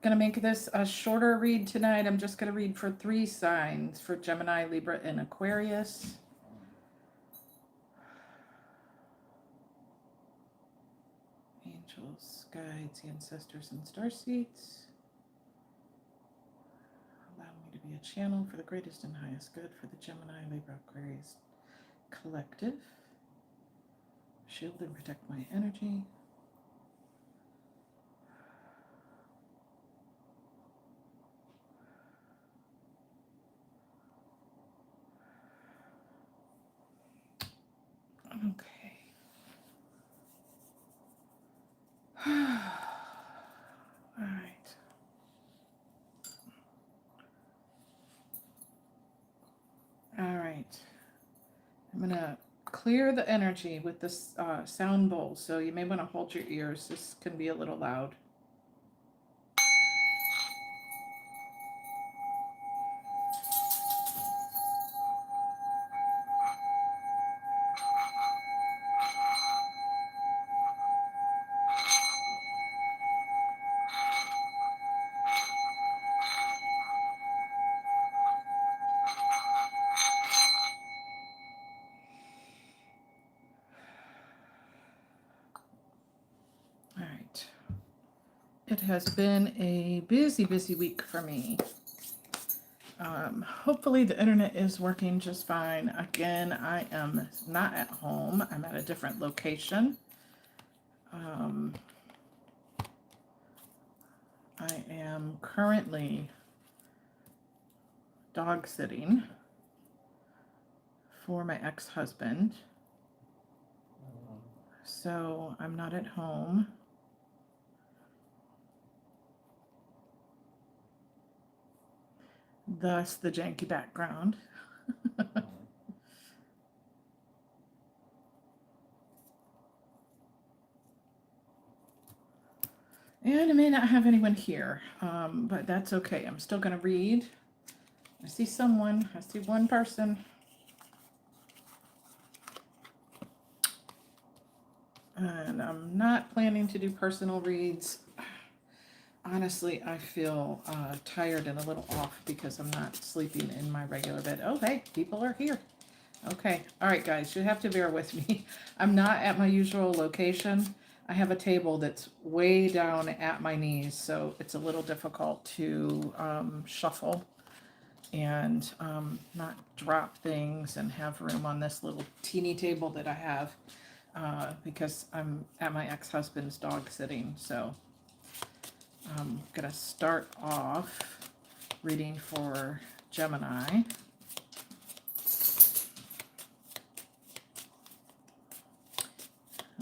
Gonna make this a shorter read tonight. I'm just gonna read for 3 signs for Gemini, Libra, and Aquarius. Angels, guides, ancestors, and starseeds. Allow me to be a channel for the greatest and highest good for the Gemini, Libra, Aquarius collective. Shield and protect my energy. Okay. All right. All right. I'm going to clear the energy with this sound bowl, so you may want to hold your ears. This can be a little loud. All right. It has been a busy, busy week for me. Hopefully the internet is working just fine. Again, I am not at home. I'm at a different location. I am currently dog sitting for my ex-husband. So I'm not at home. Thus the janky background. And I may not have anyone here, but that's okay. I'm still going to read. I see someone. I see one person. And I'm not planning to do personal reads. Honestly, I feel tired and a little off because I'm not sleeping in my regular bed. Oh, hey, people are here. Okay. All right, guys, you have to bear with me. I'm not at my usual location. I have a table that's way down at my knees, so it's a little difficult to shuffle and not drop things and have room on this little teeny table that I have because I'm at my ex-husband's dog sitting. So I'm going to start off reading for Gemini.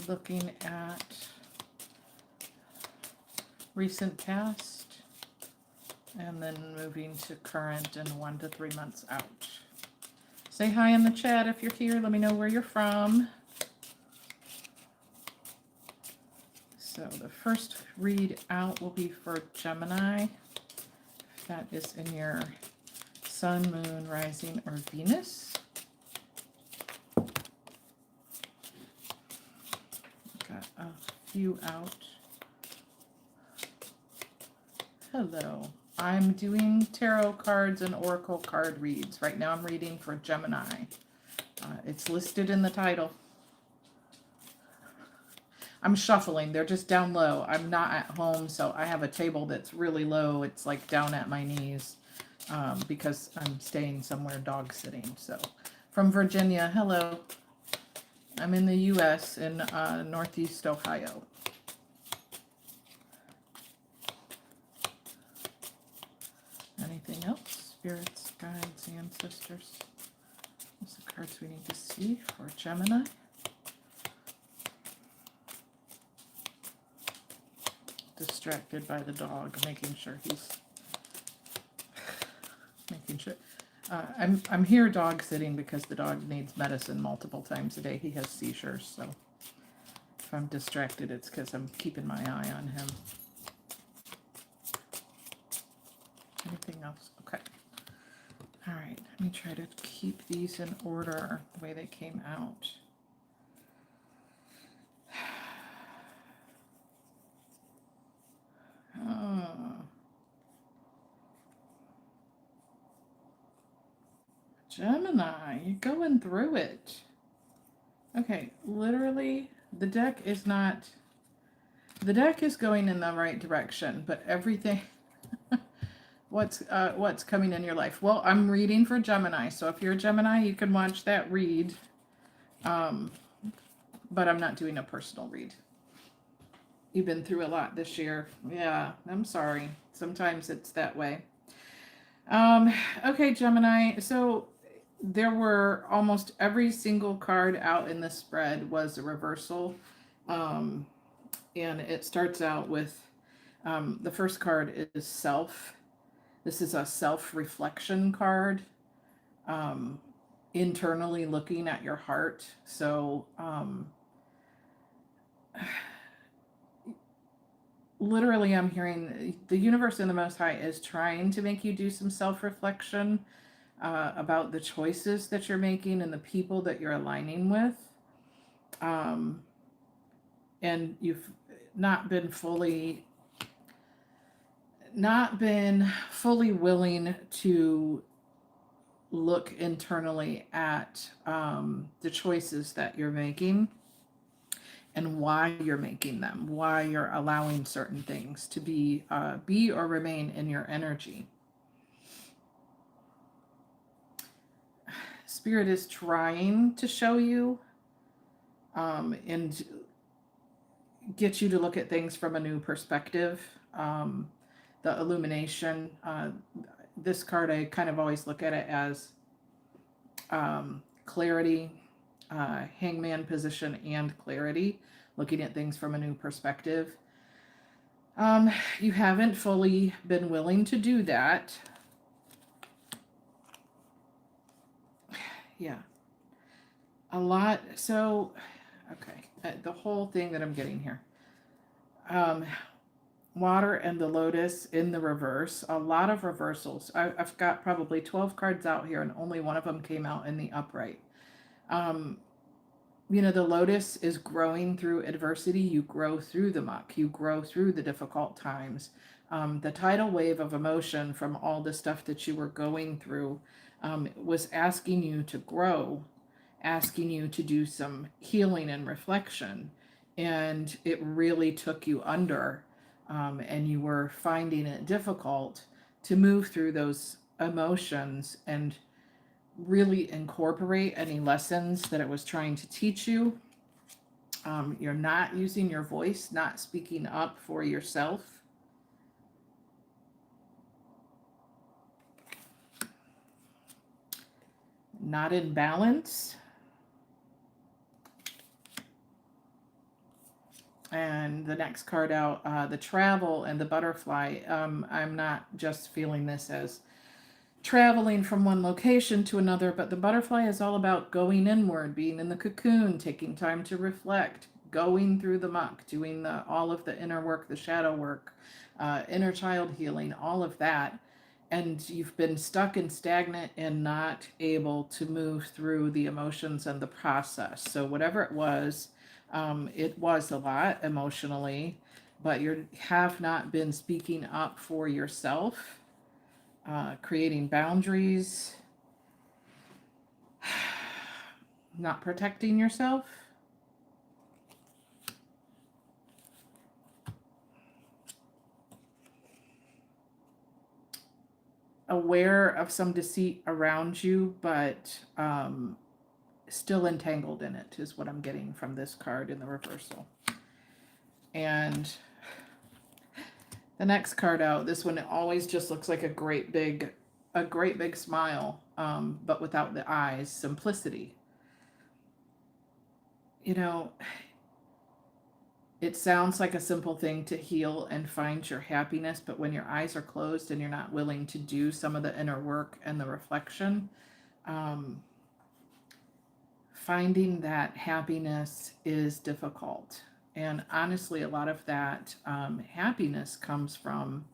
Looking at recent past and then moving to current and 1 to 3 months out. Say hi in the chat if you're here. Let me know where you're from. So the first read out will be for Gemini. That is in your sun, moon, rising, or Venus. Got a few out. Hello. I'm doing tarot cards and oracle card reads. Right now I'm reading for Gemini. It's listed in the title. I'm shuffling. They're just down low. I'm not at home, so I have a table that's really low. It's like down at my knees because I'm staying somewhere dog sitting. So from Virginia, hello. I'm in the U.S. in Northeast Ohio. Anything else? Spirits, guides, ancestors. Those are the cards we need to see for Gemini. Distracted by the dog, making sure he's making sure. I'm here dog sitting because the dog needs medicine multiple times a day. He has seizures, so if I'm distracted, it's because I'm keeping my eye on him. Anything else? Okay. All right, let me try to keep these in order the way they came out. Gemini, you're going through it. Okay, literally, the deck is going in the right direction, but everything, what's coming in your life? Well, I'm reading for Gemini, so if you're a Gemini, you can watch that read. But I'm not doing a personal read. You've been through a lot this year. Yeah, I'm sorry. Sometimes it's that way. Okay, Gemini. So there were almost every single card out in the spread was a reversal. And it starts out with the first card is self. This is a self-reflection card. Internally looking at your heart. So literally, I'm hearing the universe and the Most High is trying to make you do some self-reflection about the choices that you're making and the people that you're aligning with. And you've not been fully willing to look internally at the choices that you're making and why you're making them, why you're allowing certain things to be or remain in your energy. Spirit is trying to show you and get you to look at things from a new perspective. The illumination, this card, I kind of always look at it as clarity, hangman position, and clarity, looking at things from a new perspective. You haven't fully been willing to do that. Yeah. A lot. So, okay. The whole thing that I'm getting here. Water and the Lotus in the reverse. A lot of reversals. I've got probably 12 cards out here, and only one of them came out in the upright. The Lotus is growing through adversity. You grow through the muck. You grow through the difficult times. The tidal wave of emotion from all the stuff that you were going through was asking you to grow, asking you to do some healing and reflection. And it really took you under. And you were finding it difficult to move through those emotions and really incorporate any lessons that it was trying to teach you. You're not using your voice, not speaking up for yourself. Not in balance. And the next card out, the travel and the butterfly. I'm not just feeling this as traveling from one location to another, but the butterfly is all about going inward, being in the cocoon, taking time to reflect, going through the muck, doing all of the inner work, the shadow work, inner child healing, all of that. And you've been stuck and stagnant and not able to move through the emotions and the process. So whatever it was a lot emotionally, but you have not been speaking up for yourself. Creating boundaries, not protecting yourself. Aware of some deceit around you, but still entangled in it is what I'm getting from this card in the reversal. And the next card out, this one, it always just looks like a great big smile, but without the eyes, simplicity. It sounds like a simple thing to heal and find your happiness, but when your eyes are closed and you're not willing to do some of the inner work and the reflection, finding that happiness is difficult. And honestly, a lot of that happiness comes from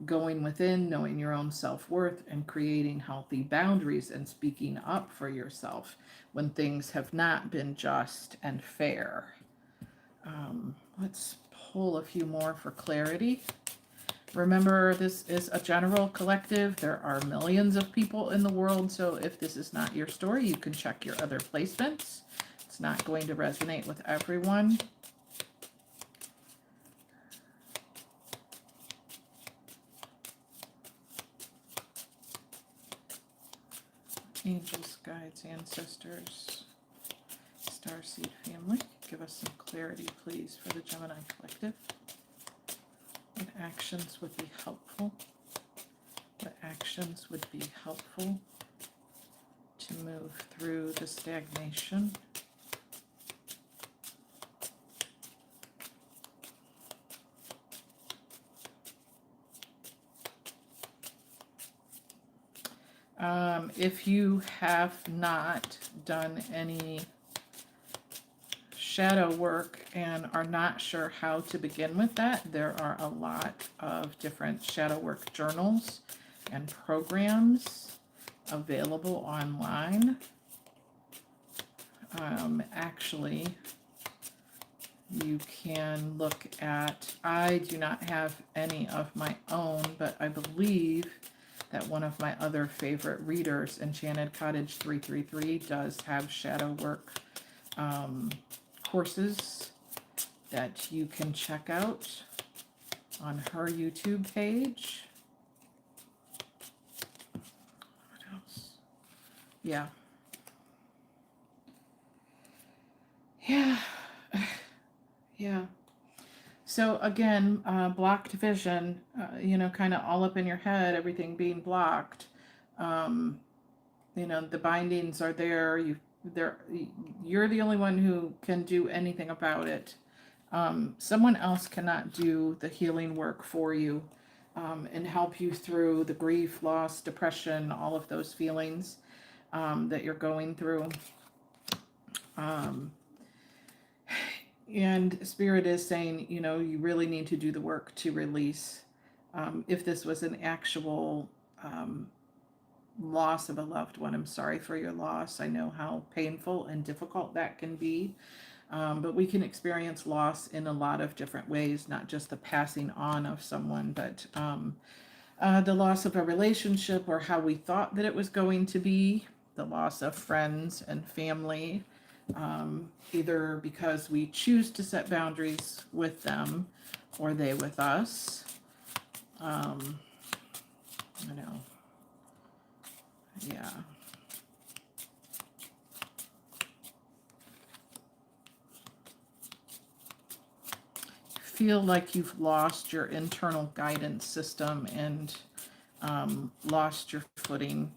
going within, knowing your own self-worth, and creating healthy boundaries and speaking up for yourself when things have not been just and fair. Let's pull a few more for clarity. Remember, this is a general collective. There are millions of people in the world, so if this is not your story, you can check your other placements. It's not going to resonate with everyone. Angels, guides, ancestors, starseed family, give us some clarity, please, for the Gemini collective. What actions would be helpful? What actions would be helpful to move through the stagnation? If you have not done any shadow work and are not sure how to begin with that, there are a lot of different shadow work journals and programs available online. Actually, you can look at, I do not have any of my own, but I believe that one of my other favorite readers, Enchanted Cottage 333, does have shadow work courses that you can check out on her YouTube page. What else? Yeah. Yeah. So again, blocked vision, you know, kind of all up in your head, everything being blocked. You know, the bindings are there. You're the only one who can do anything about it. Someone else cannot do the healing work for you and help you through the grief, loss, depression, all of those feelings that you're going through. And Spirit is saying, you know, you really need to do the work to release. If this was an actual loss of a loved one, I'm sorry for your loss. I know how painful and difficult that can be. But we can experience loss in a lot of different ways, not just the passing on of someone, but the loss of a relationship or how we thought that it was going to be, the loss of friends and family, either because we choose to set boundaries with them or they with us. I know. Yeah. Feel like you've lost your internal guidance system and lost your footing.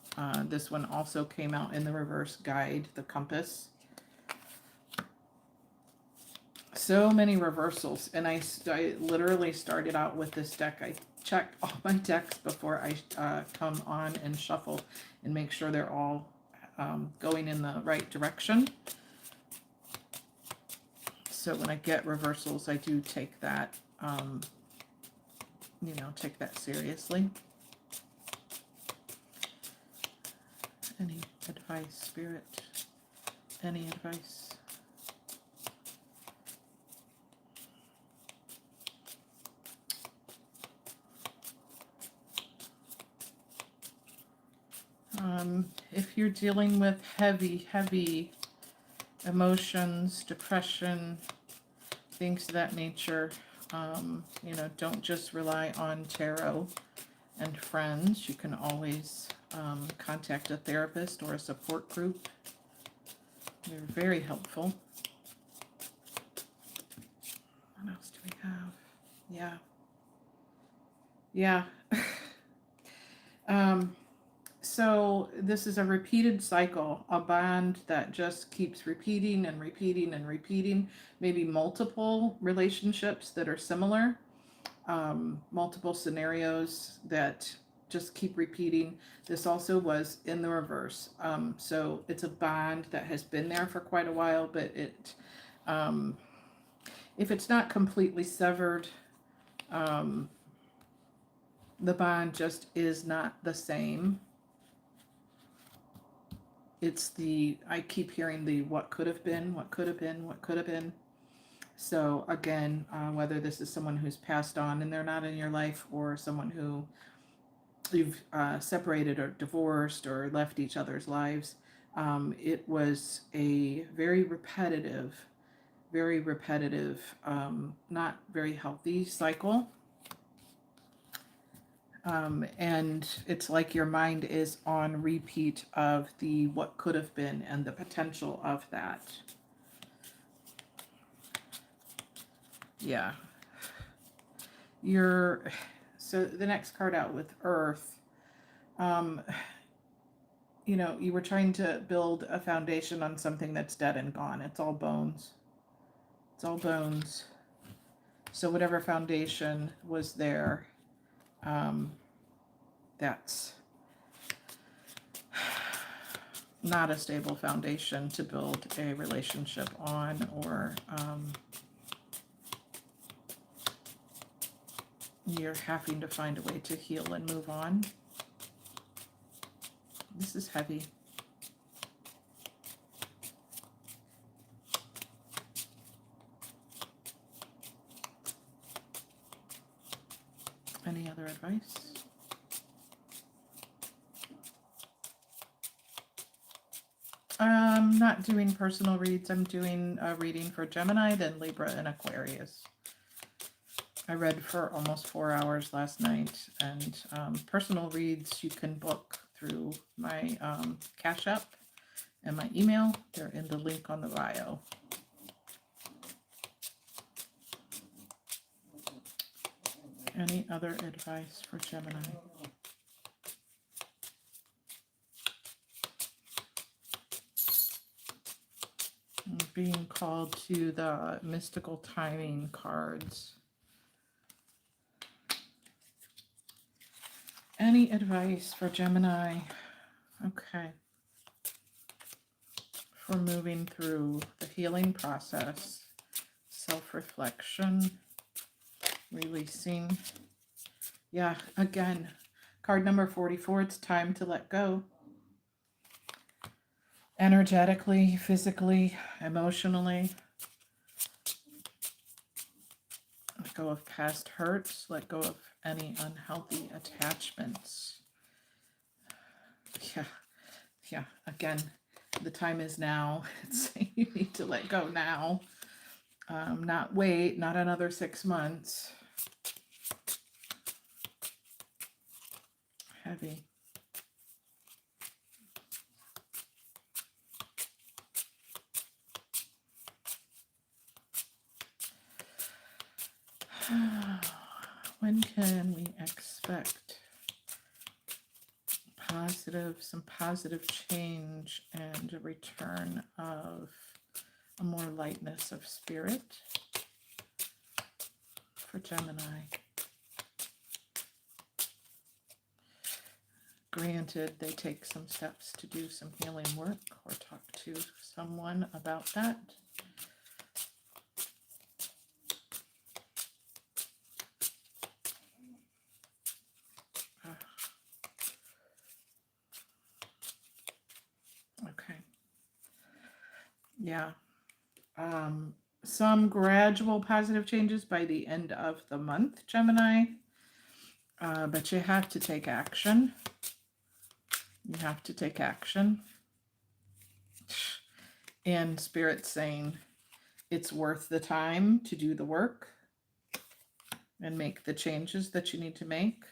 This one also came out in the reverse guide, the compass. So many reversals, and I literally started out with this deck. I checked all my decks before I come on and shuffle and make sure they're all going in the right direction. So when I get reversals, I do take that, you know, take that seriously. Any advice, Spirit? Any advice? If you're dealing with heavy emotions, depression, things of that nature, you know, don't just rely on tarot and friends. You can always contact a therapist or a support group. They're very helpful. What else do we have? Yeah. So this is a repeated cycle, a bond that just keeps repeating and repeating and repeating, maybe multiple relationships that are similar, multiple scenarios that just keep repeating. This also was in the reverse. So it's a bond that has been there for quite a while, but it, if it's not completely severed, the bond just is not the same. It's I keep hearing the what could have been, what could have been, what could have been. So again, whether this is someone who's passed on and they're not in your life, or someone who you've separated or divorced or left each other's lives, it was a very repetitive, not very healthy cycle. And it's like your mind is on repeat of the what could have been and the potential of that. Yeah. So the next card out with Earth, you were trying to build a foundation on something that's dead and gone. It's all bones. It's all bones. So whatever foundation was there, that's not a stable foundation to build a relationship on, or you're having to find a way to heal and move on. This is heavy. Any other advice? I'm not doing personal reads. I'm doing a reading for Gemini, then Libra and Aquarius. I read for almost 4 hours last night, and personal reads you can book through my Cash App and my email. They're in the link on the bio. Any other advice for Gemini? I'm being called to the mystical timing cards. Any advice for Gemini? Okay. For moving through the healing process, self-reflection, releasing. Yeah, again, card number 44, it's time to let go. Energetically, physically, emotionally. Let go of past hurts. Let go of any unhealthy attachments. Yeah, again, the time is now. It's you need to let go now. Not wait, not another 6 months. Heavy. When can we expect some positive change and a return of a more lightness of spirit for Gemini? Granted, they take some steps to do some healing work or talk to someone about that. Okay. Yeah. Some gradual positive changes by the end of the month, Gemini. But you have to take action. You have to take action. And Spirit's saying it's worth the time to do the work and make the changes that you need to make.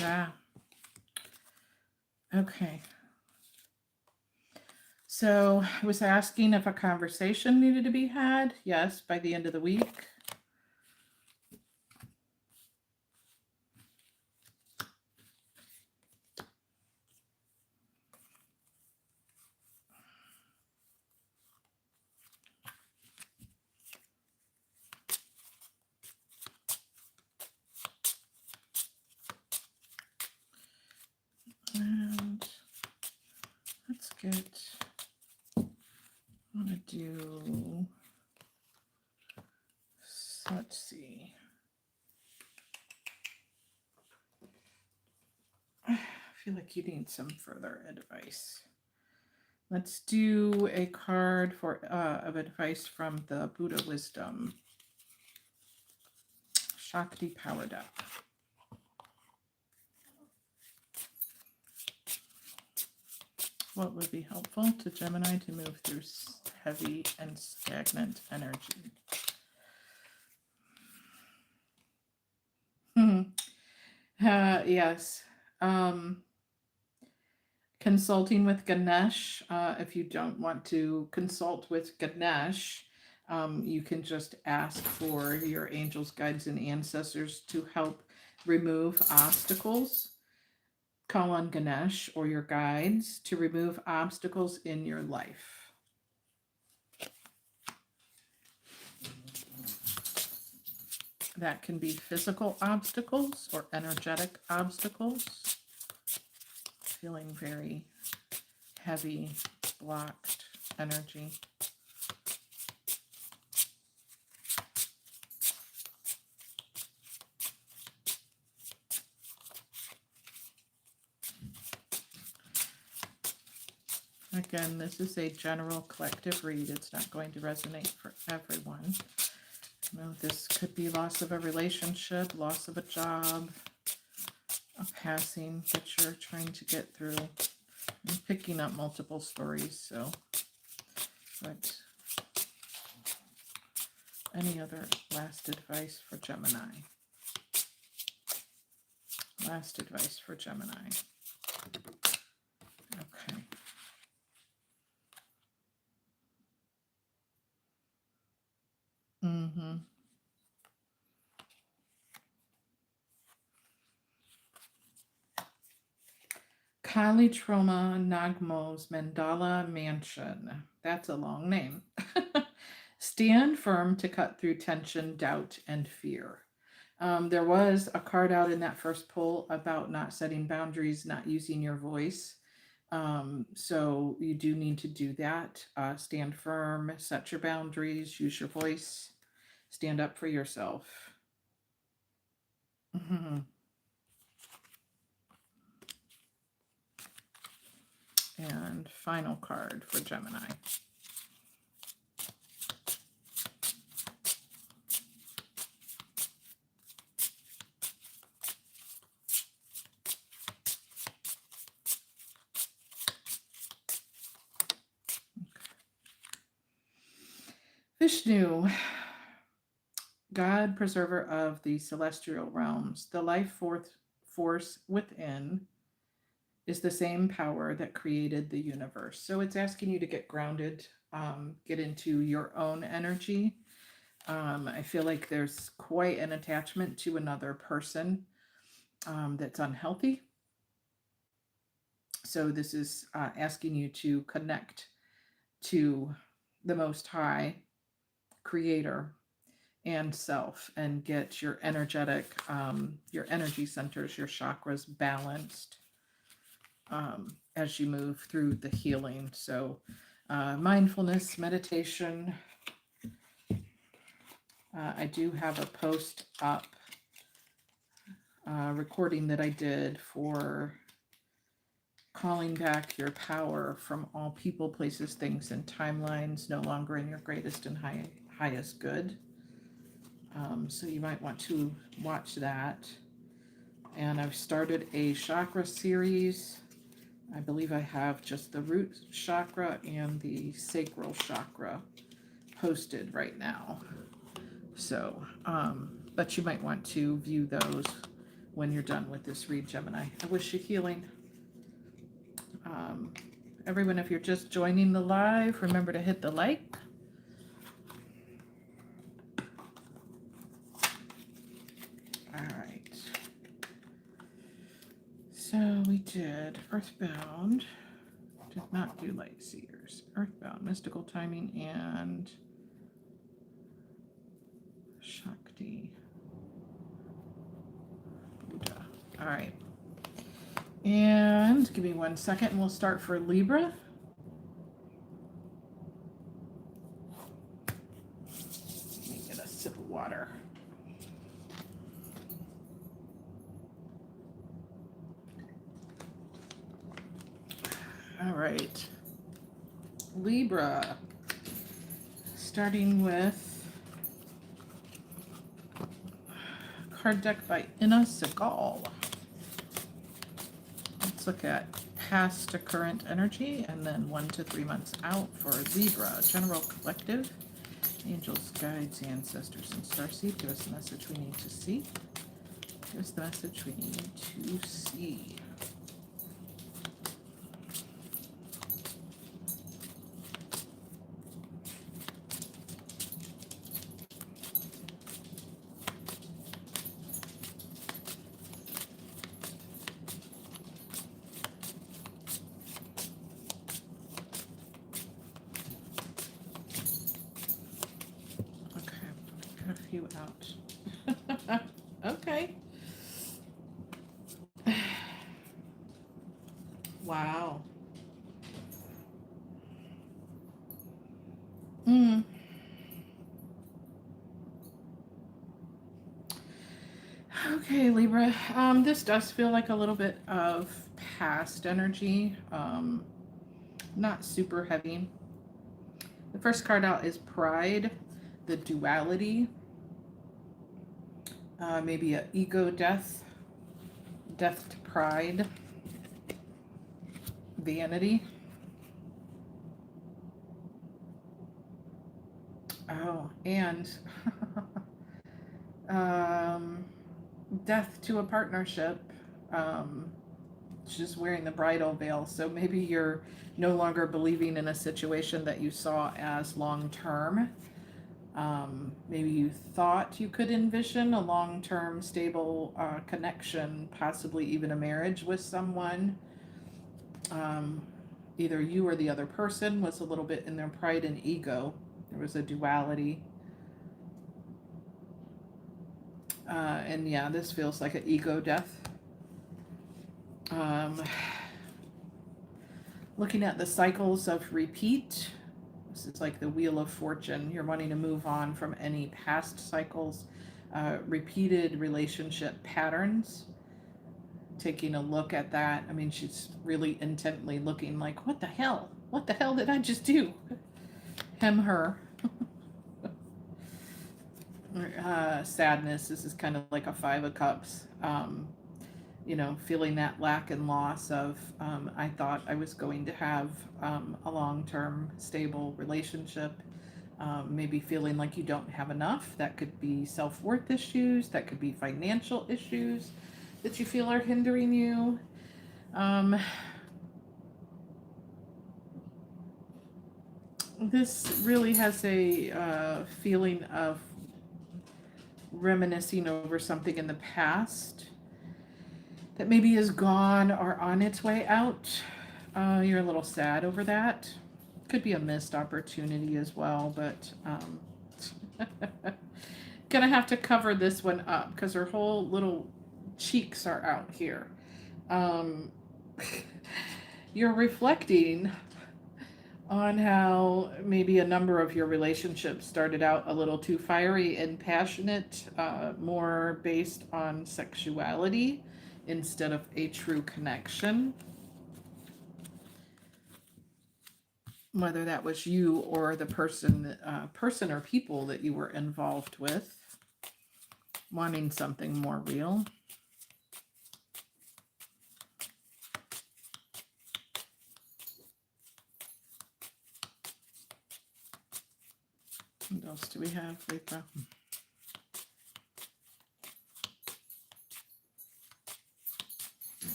Yeah. Okay. So I was asking if a conversation needed to be had. Yes, by the end of the week. I'm going to do, let's see. I feel like you need some further advice. Let's do a card for of advice from the Buddha Wisdom. Shakti powered up. What would be helpful to Gemini to move through heavy and stagnant energy? Yes. Consulting with Ganesh. If you don't want to consult with Ganesh, you can just ask for your angels, guides, and ancestors to help remove obstacles. Call on Ganesh or your guides to remove obstacles in your life. That can be physical obstacles or energetic obstacles. Feeling very heavy, blocked energy. Again, this is a general collective read. It's not going to resonate for everyone. You know, this could be loss of a relationship, loss of a job, a passing that you're trying to get through. I'm picking up multiple stories, so, but any other last advice for Gemini? Last advice for Gemini. Okay. Kali Troma Nagmo's Mandala Mansion. That's a long name. Stand firm to cut through tension, doubt, and fear. There was a card out in that first pull about not setting boundaries, not using your voice. So you do need to do that. Stand firm, set your boundaries, use your voice, stand up for yourself. And final card for Gemini. Vishnu, God, preserver of the celestial realms, the life force within is the same power that created the universe. So it's asking you to get grounded, get into your own energy. I feel like there's quite an attachment to another person that's unhealthy. So this is asking you to connect to the Most High Creator and self and get your energetic, your energy centers, your chakras balanced as you move through the healing. So mindfulness, meditation. I do have a post up recording that I did for calling back your power from all people, places, things, and timelines, no longer in your greatest and highest good. So you might want to watch that. And I've started a chakra series. I believe I have just the root chakra and the sacral chakra posted right now. So, but you might want to view those when you're done with this read, Gemini. I wish you healing. Everyone, if you're just joining the live, remember to hit the like. All right. So we did Earthbound. Did not do Light Seers. Earthbound, Mystical Timing, and Shakti. Buddha. All right. And give me 1 second and we'll start for Libra. water. All right. Libra. Starting with card deck by Ina Segal. Let's look at past to current energy and then 1 to 3 months out for Libra. General collective, angels, guides, ancestors, and starseed. Give us the message we need to see. Give us the message we need to see. A few out. Okay. Wow. Okay, Libra. This does feel like a little bit of past energy. Not super heavy. The first card out is Pride, the duality. Maybe an ego death. Death to pride. Vanity. Oh, and death to a partnership. She's wearing the bridal veil, so maybe you're no longer believing in a situation that you saw as long-term. Maybe you thought you could envision a long-term stable connection, possibly even a marriage with someone. Either you or the other person was a little bit in their pride and ego. There was a duality. And yeah, this feels like an ego death. Looking at the cycles of repeat, this is like the Wheel of Fortune. You're wanting to move on from any past cycles, repeated relationship patterns. Taking a look at that. I mean, she's really intently looking like, what the hell? What the hell did I just do? Him, her. Sadness. This is kind of like a 5 of Cups. You know, feeling that lack and loss of, I thought I was going to have a long-term stable relationship. Maybe feeling like you don't have enough. That could be self-worth issues. That could be financial issues that you feel are hindering you. This really has a feeling of reminiscing over something in the past that maybe is gone or on its way out. You're a little sad over that. Could be a missed opportunity as well, but gonna have to cover this one up because her whole little cheeks are out here. You're reflecting on how maybe a number of your relationships started out a little too fiery and passionate, more based on sexuality instead of a true connection. Whether that was you or the person or people that you were involved with, wanting something more real. What else do we have, Libra?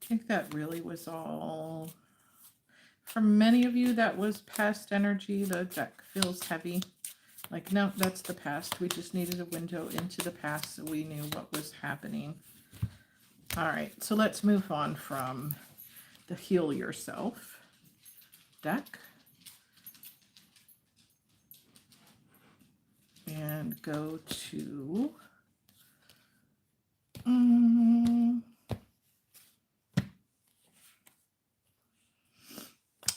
I think that really was all. For many of you, that was past energy. The deck feels heavy. Like, no, that's the past. We just needed a window into the past so we knew what was happening. All right, so let's move on from the Heal Yourself deck. go to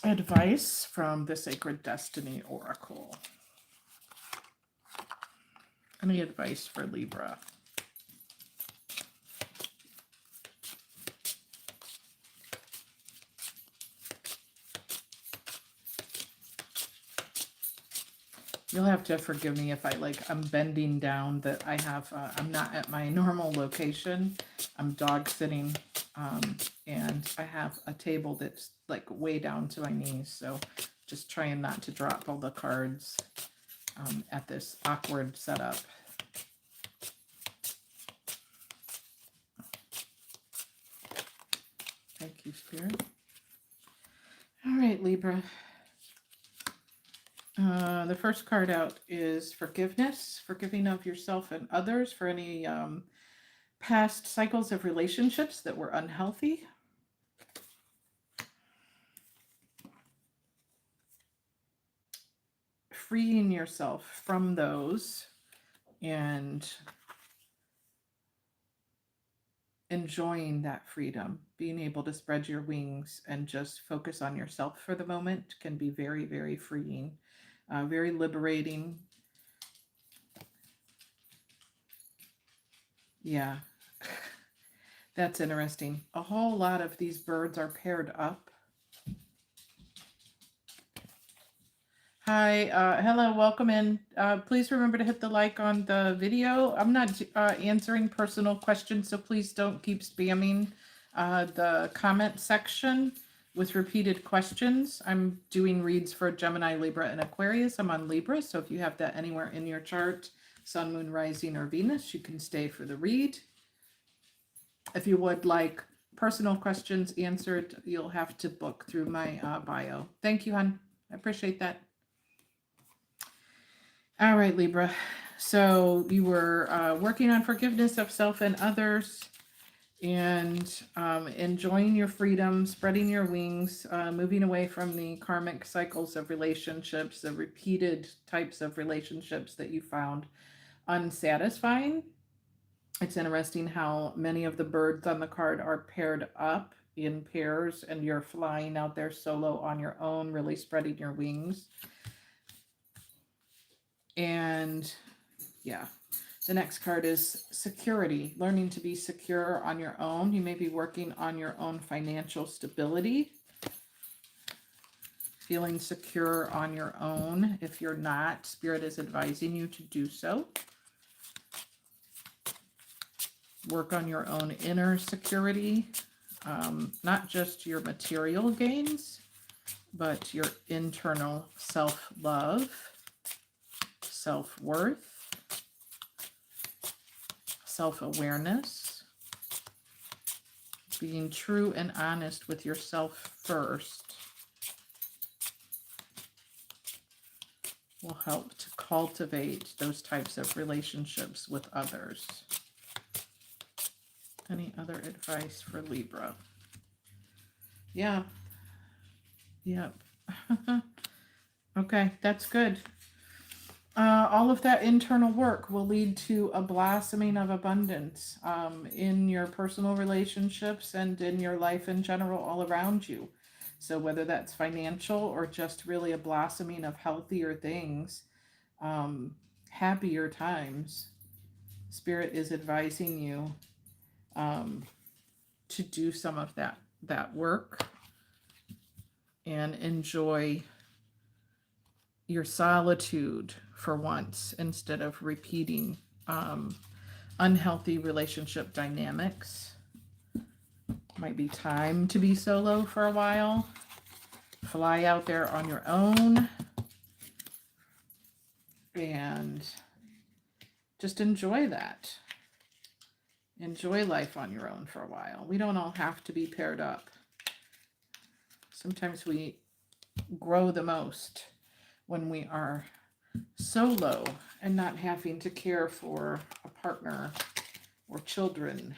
advice from the Sacred Destiny Oracle. Any advice for Libra? You'll have to forgive me if I'm bending down, that I have, I'm not at my normal location. I'm dog sitting, and I have a table that's like way down to my knees. So just trying not to drop all the cards at this awkward setup. Thank you, Spirit. All right, Libra. The first card out is forgiveness, forgiving of yourself and others for any past cycles of relationships that were unhealthy. Freeing yourself from those and enjoying that freedom, being able to spread your wings and just focus on yourself for the moment can be very, very freeing, very liberating. Yeah, that's interesting. A whole lot of these birds are paired up. Hi, hello, welcome in. Please remember to hit the like on the video. I'm not answering personal questions, so please don't keep spamming the comment section with repeated questions. I'm doing reads for Gemini, Libra, and Aquarius. I'm on Libra, so if you have that anywhere in your chart, Sun, Moon, Rising, or Venus, you can stay for the read. If you would like personal questions answered, you'll have to book through my bio. Thank you, hon. I appreciate that. All right, Libra. So you were working on forgiveness of self and others, and enjoying your freedom, spreading your wings, moving away from the karmic cycles of relationships, the repeated types of relationships that you found unsatisfying. It's interesting how many of the birds on the card are paired up in pairs, and you're flying out there solo on your own, really spreading your wings. And yeah, the next card is security, learning to be secure on your own. You may be working on your own financial stability, feeling secure on your own. If you're not, Spirit is advising you to do so. Work on your own inner security, not just your material gains, but your internal self-love, self-worth, self-awareness, being true and honest with yourself first will help to cultivate those types of relationships with others. Any other advice for Libra? Yeah. Yep. Okay, that's good. All of that internal work will lead to a blossoming of abundance in your personal relationships and in your life in general all around you. So whether that's financial or just really a blossoming of healthier things, happier times, Spirit is advising you to do some of that work and enjoy your solitude for once, instead of repeating unhealthy relationship dynamics. Might be time to be solo for a while. Fly out there on your own and just enjoy that. Enjoy life on your own for a while. We don't all have to be paired up. Sometimes we grow the most when we are solo and not having to care for a partner or children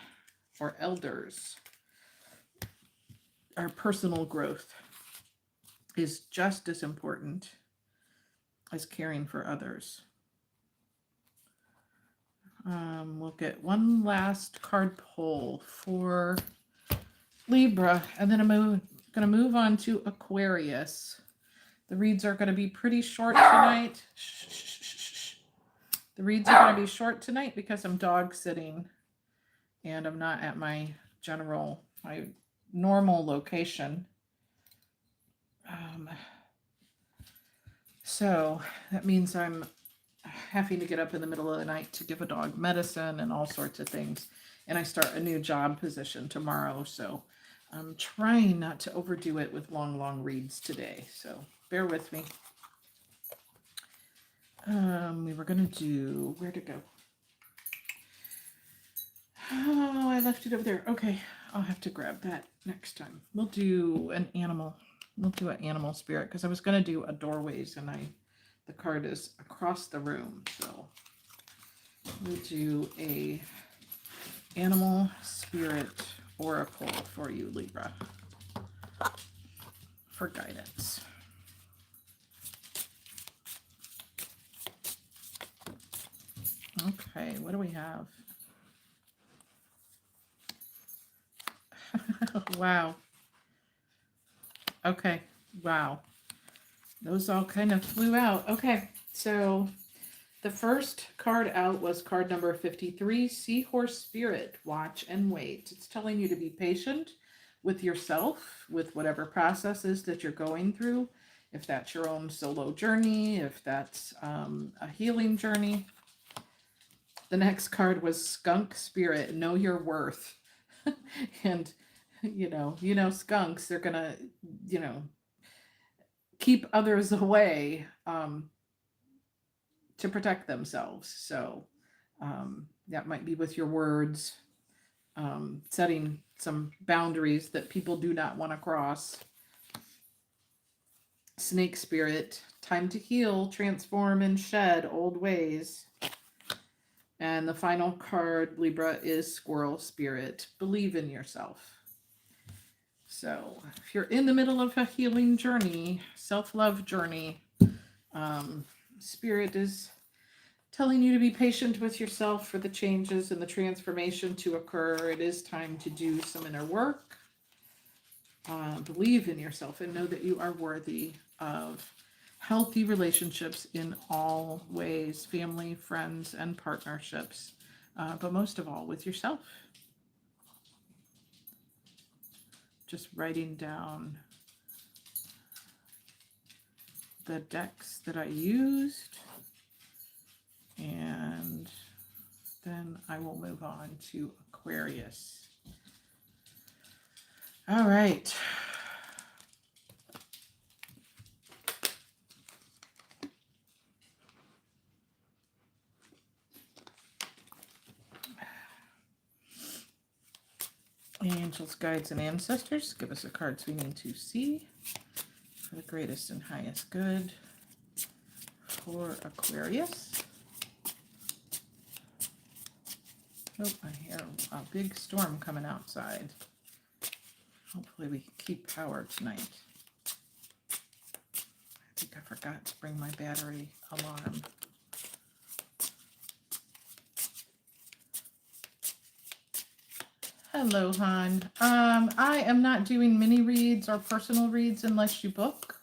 or elders. Our personal growth is just as important as caring for others. We'll get one last card pull for Libra, and then I'm going to move on to Aquarius. The reads are going to be pretty short tonight. The reads are going to be short tonight because I'm dog sitting and I'm not at my normal location. So that means I'm having to get up in the middle of the night to give a dog medicine and all sorts of things. And I start a new job position tomorrow, so I'm trying not to overdo it with long reads today. So bear with me. We were going to do, where'd it go? Oh, I left it over there. Okay, I'll have to grab that next time. We'll do an animal. We'll do an animal spirit because I was going to do a doorways and the card is across the room. So we'll do a animal spirit oracle for you, Libra, for guidance. Okay, what do we have? Wow. Okay, wow. Those all kind of flew out. Okay, so the first card out was card number 53, Seahorse Spirit, Watch and Wait. It's telling you to be patient with yourself, with whatever processes that you're going through. If that's your own solo journey, if that's a healing journey. The next card was Skunk Spirit, Know Your Worth. And, you know, skunks, they're going to, keep others away to protect themselves. So that might be with your words, setting some boundaries that people do not want to cross. Snake Spirit, time to heal, transform, and shed old ways. And the final card, Libra, is Squirrel Spirit, believe in yourself. So if you're in the middle of a healing journey, self-love journey, Spirit is telling you to be patient with yourself for the changes and the transformation to occur. It is time to do some inner work. Believe in yourself and know that you are worthy of healthy relationships in all ways, family, friends, and partnerships, but most of all with yourself. Just writing down the decks that I used, and then I will move on to Aquarius. All right. Angels, guides, and ancestors, give us the cards we need to see for the greatest and highest good for Aquarius. Oh, I hear a big storm coming outside. Hopefully we keep power tonight. I think I forgot to bring my battery alarm. Hello, hon. I am not doing mini reads or personal reads unless you book.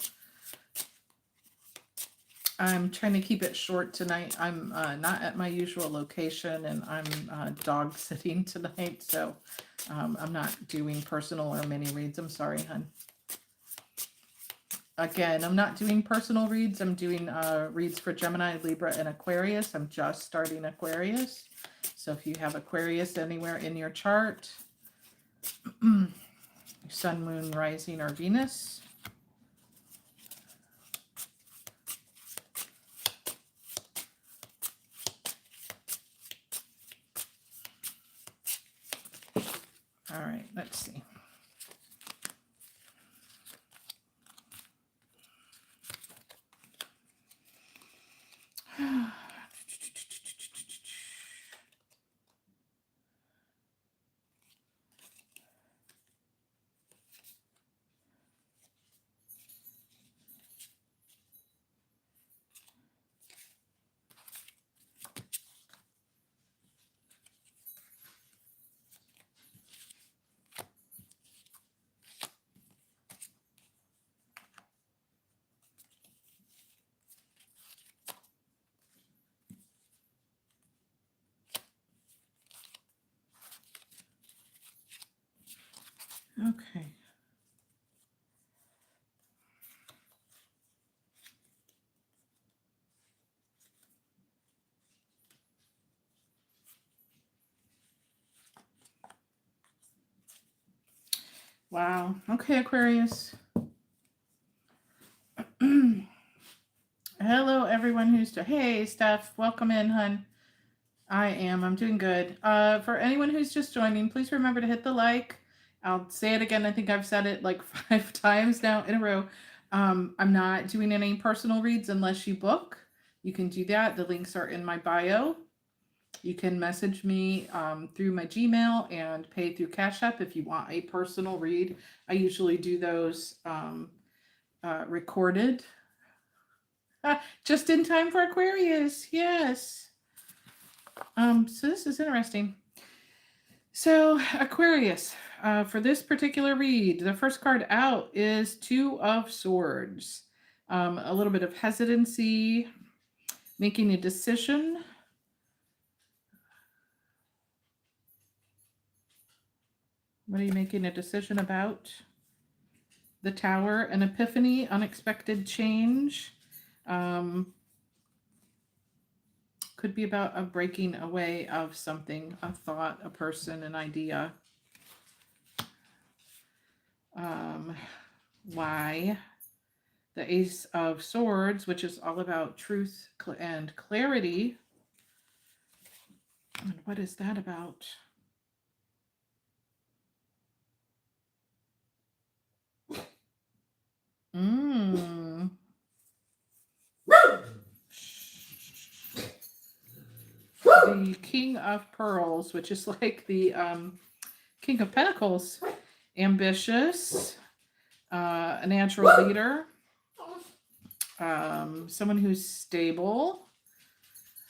I'm trying to keep it short tonight. I'm not at my usual location, and I'm dog sitting tonight, so I'm not doing personal or mini reads. I'm sorry, hon. Again, I'm not doing personal reads. I'm doing reads for Gemini, Libra, and Aquarius. I'm just starting Aquarius. So if you have Aquarius anywhere in your chart, Sun, Moon, Rising, or Venus, all right, let's see. Okay. Wow. Okay, Aquarius. Hello, everyone who's hey, Steph. Welcome in, hun. I'm doing good. For anyone who's just joining, please remember to hit the like. I'll say it again. I think I've said it like 5 times now in a row. I'm not doing any personal reads unless you book. You can do that. The links are in my bio. You can message me through my Gmail and pay through Cash App if you want a personal read. I usually do those recorded. Just in time for Aquarius. Yes. So this is interesting. So Aquarius, for this particular read, the first card out is 2 of Swords. A little bit of hesitancy, making a decision. What are you making a decision about? The Tower, an epiphany, unexpected change. Could be about a breaking away of something, a thought, a person, an idea. Why? The Ace of Swords, which is all about truth and clarity. And what is that about? The King of Pearls, which is like the King of Pentacles. Ambitious, a natural leader, someone who's stable,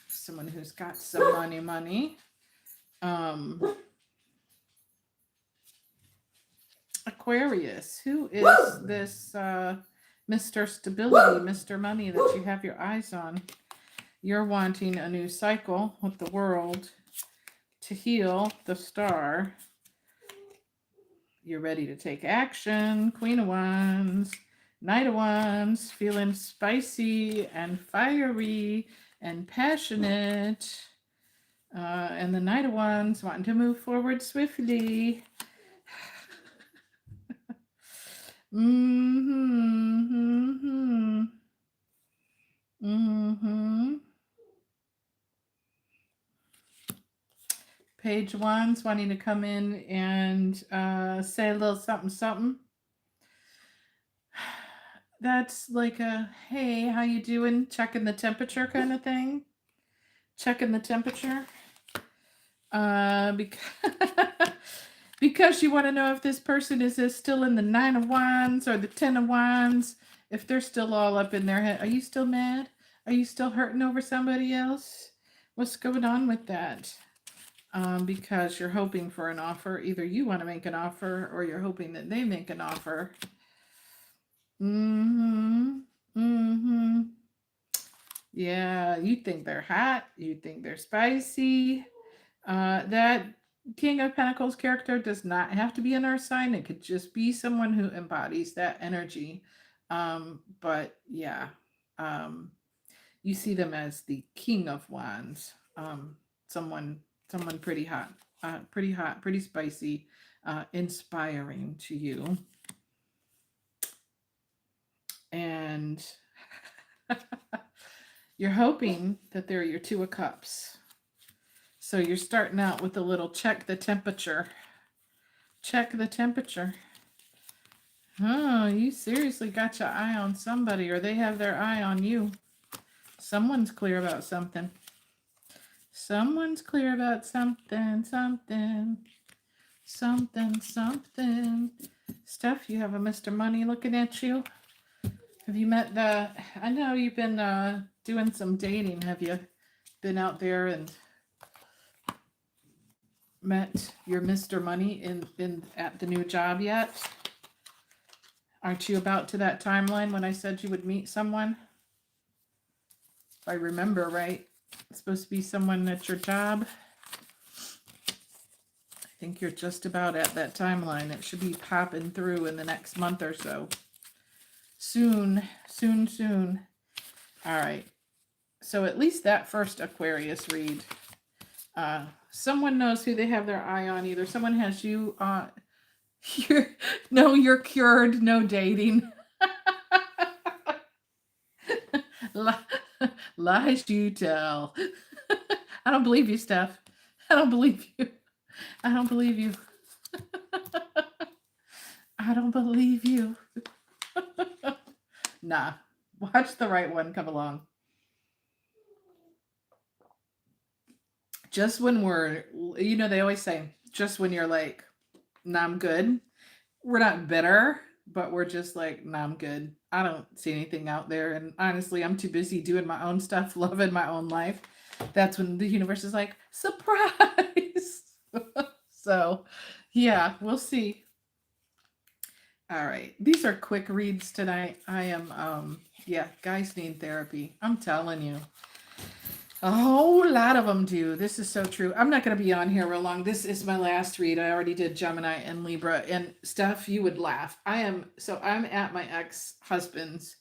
someone who's got some money. Aquarius, who is this Mr. Stability, Mr. Money that you have your eyes on? You're wanting a new cycle with the World, to heal, the Star. You're ready to take action, Queen of Wands, Knight of Wands, feeling spicy and fiery and passionate. And the Knight of Wands wanting to move forward swiftly. Page Wands wanting to come in and say a little something. That's like a, hey, how you doing? Checking the temperature kind of thing. Checking the temperature. Because you want to know if this person is still in the 9 of Wands or the 10 of Wands. If they're still all up in their head. Are you still mad? Are you still hurting over somebody else? What's going on with that? Because you're hoping for an offer. Either you want to make an offer or you're hoping that they make an offer. Yeah, you think they're hot. You think they're spicy. That King of Pentacles character does not have to be an earth sign. It could just be someone who embodies that energy. But yeah, you see them as the King of Wands. Someone pretty hot, pretty spicy, inspiring to you. And you're hoping that they're your 2 of Cups. So you're starting out with a little check the temperature. Check the temperature. Oh, you seriously got your eye on somebody, or they have their eye on you. Someone's clear about something. Someone's clear about something. Steph, you have a Mr. Money looking at you. Have you met I know you've been doing some dating. Have you been out there and met your Mr. Money in at the new job yet? Aren't you about to that timeline when I said you would meet someone? If I remember right, it's supposed to be someone at your job. I think you're just about at that timeline. It should be popping through in the next month or so. Soon, soon, soon. All right. So at least that first Aquarius read, someone knows who they have their eye on. Either someone has you on, you're cured, no dating. Lies you tell. I don't believe you, Steph. I don't believe you. I don't believe you. I don't believe you. Nah. Watch the right one come along. Just when we're, they always say, just when you're like, nah, I'm good. We're not bitter, but we're just like, nah, I'm good. I don't see anything out there. And honestly, I'm too busy doing my own stuff, loving my own life. That's when the universe is like, surprise. So, yeah, we'll see. All right. These are quick reads tonight. I am, guys need therapy. I'm telling you. A whole lot of them do. This is so true. I'm not going to be on here real long. This is my last read. I already did Gemini and Libra. And Steph, you would laugh. I'm at my ex-husband's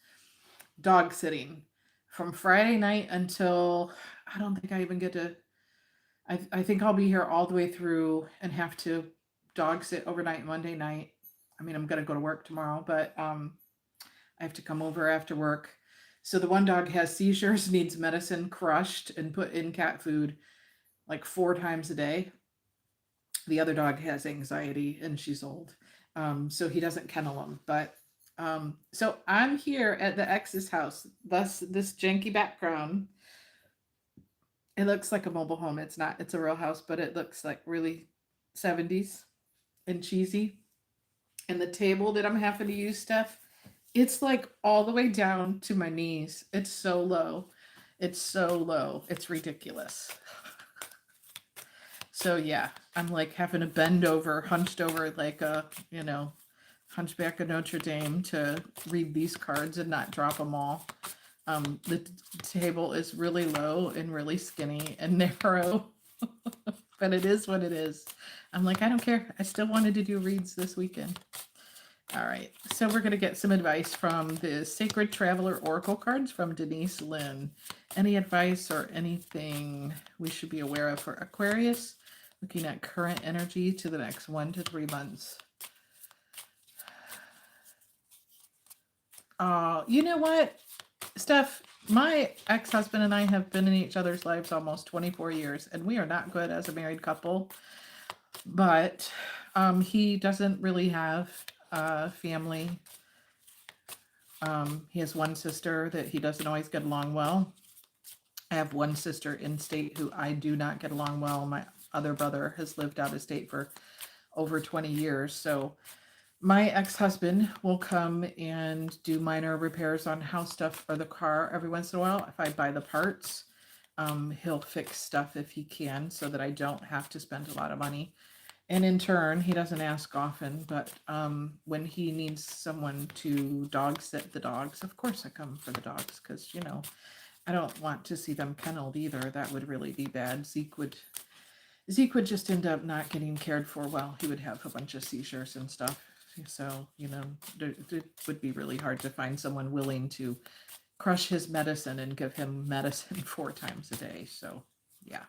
dog sitting from Friday night until, I don't think I even get to, I think I'll be here all the way through and have to dog sit overnight Monday night. I mean, I'm going to go to work tomorrow, but I have to come over after work. So the one dog has seizures, needs medicine crushed and put in cat food like 4 times a day. The other dog has anxiety and she's old. So he doesn't kennel them. But so I'm here at the ex's house, thus this janky background. It looks like a mobile home. It's not, it's a real house, but it looks like really 70s and cheesy. And the table that I'm having to use, Steph, it's like all the way down to my knees. It's so low. It's so low. It's ridiculous. So yeah, I'm like having to bend over, hunched over like a, Hunchback of Notre Dame to read these cards and not drop them all. The table is really low and really skinny and narrow, but it is what it is. I'm like, I don't care. I still wanted to do reads this weekend. All right, so we're going to get some advice from the Sacred Traveler Oracle cards from Denise Lynn. Any advice or anything we should be aware of for Aquarius, looking at current energy to the next 1 to 3 months? You know what, Steph? My ex-husband and I have been in each other's lives almost 24 years, and we are not good as a married couple. But he doesn't really have family. He has one sister that he doesn't always get along well. I have one sister in state who I do not get along well. My other brother has lived out of state for over 20 years. So my ex-husband will come and do minor repairs on house stuff or the car every once in a while. If I buy the parts, he'll fix stuff if he can so that I don't have to spend a lot of money. And in turn, he doesn't ask often, but when he needs someone to dog sit the dogs, of course I come for the dogs because, I don't want to see them kenneled either. That would really be bad. Zeke would just end up not getting cared for well. He would have a bunch of seizures and stuff. So, it would be really hard to find someone willing to crush his medicine and give him medicine 4 times a day. So, yeah.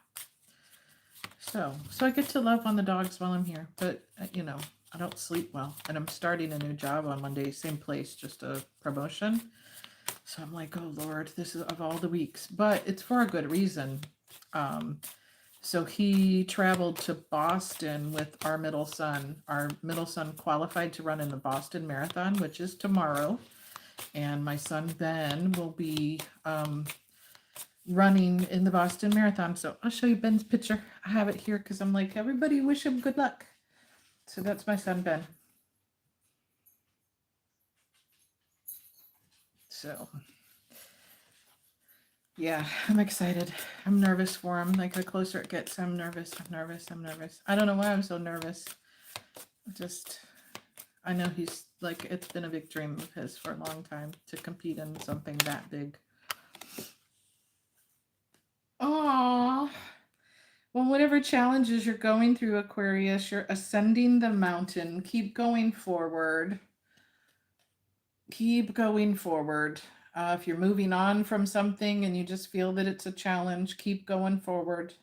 So I get to love on the dogs while I'm here, but I don't sleep well, and I'm starting a new job on Monday, same place, just a promotion. So I'm like, oh Lord, this is of all the weeks, but it's for a good reason. So he traveled to Boston with our middle son. Our middle son qualified to run in the Boston Marathon, which is tomorrow, and my son Ben will be running in the Boston Marathon. So I'll show you Ben's picture. I have it here because I'm like, everybody wish him good luck. So that's my son Ben. So yeah, I'm excited. I'm nervous for him. Like the closer it gets, I'm nervous. I don't know why I'm so nervous. I know he's like, it's been a big dream of his for a long time to compete in something that big. Oh, Well, whatever challenges you're going through, Aquarius, you're ascending the mountain. Keep going forward. Keep going forward. If you're moving on from something and you just feel that it's a challenge, keep going forward.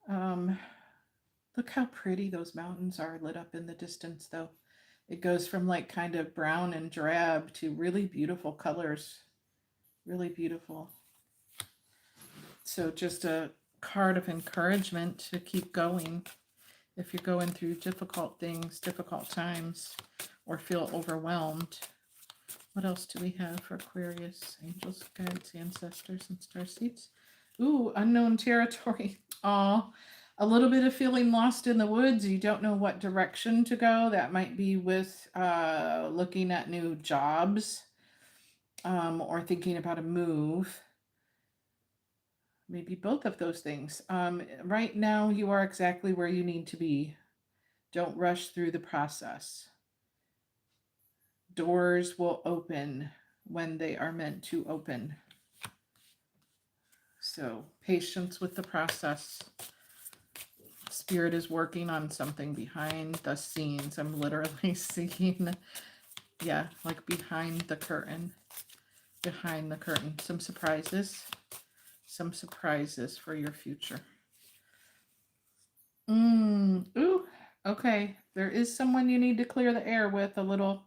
Look how pretty those mountains are lit up in the distance, though. It goes from like kind of brown and drab to really beautiful colors. Really beautiful. So just a card of encouragement to keep going if you're going through difficult things, difficult times, or feel overwhelmed. What else do we have for Aquarius? Angels, guides, ancestors, and starseeds. Ooh, unknown territory. Aw, a little bit of feeling lost in the woods. You don't know what direction to go. That might be with looking at new jobs or thinking about a move. Maybe both of those things. Right now, you are exactly where you need to be. Don't rush through the process. Doors will open when they are meant to open. So, patience with the process. Spirit is working on something behind the scenes. I'm literally seeing, yeah, like behind the curtain. Behind the curtain. Some surprises. Some surprises for your future. Ooh, okay. There is someone you need to clear the air with, a little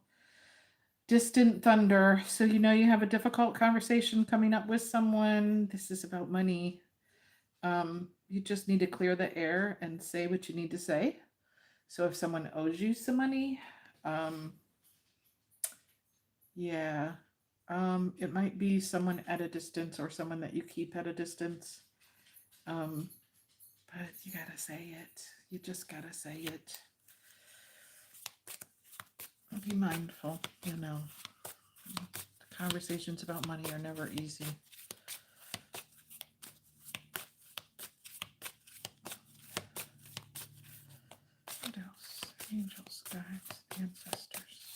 distant thunder. So you know you have a difficult conversation coming up with someone. This is about money. You just need to clear the air and say what you need to say. So if someone owes you some money, yeah, it might be someone at a distance or someone that you keep at a distance. But you gotta say it. You just gotta say it. Be mindful, you know. The conversations about money are never easy. What else? Angels, guides, ancestors.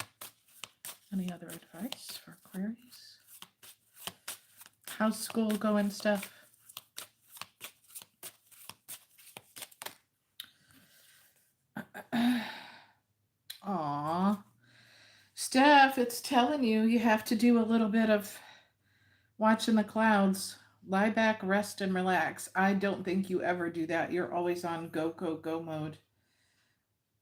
Any other advice for Aquarius? How's school going, Steph? Aw. Steph, it's telling you you have to do a little bit of watching the clouds. Lie back, rest, and relax. I don't think you ever do that. You're always on go, go, go mode.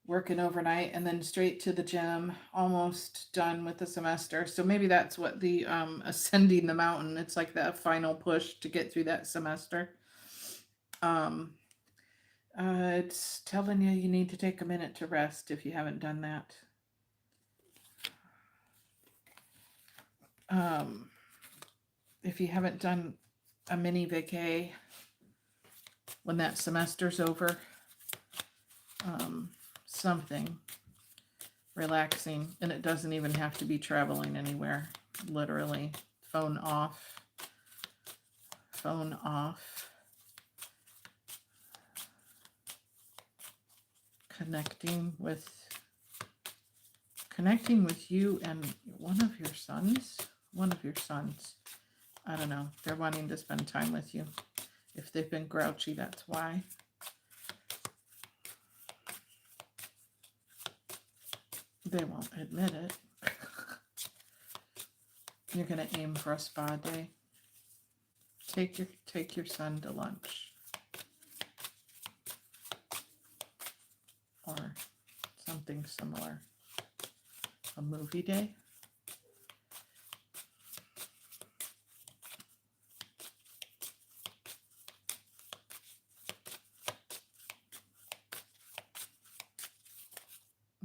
Working overnight and then straight to the gym, almost done with the semester. So maybe that's what the ascending the mountain, it's like that final push to get through that semester. It's telling you you need to take a minute to rest if you haven't done that. If you haven't done a mini vacay when that semester's over, something relaxing, and it doesn't even have to be traveling anywhere. Literally, phone off, connecting with you and one of your sons. I don't know, they're wanting to spend time with you. If they've been grouchy, that's why. They won't admit it. You're gonna aim for a spa day. Take your son to lunch. Or something similar. A movie day.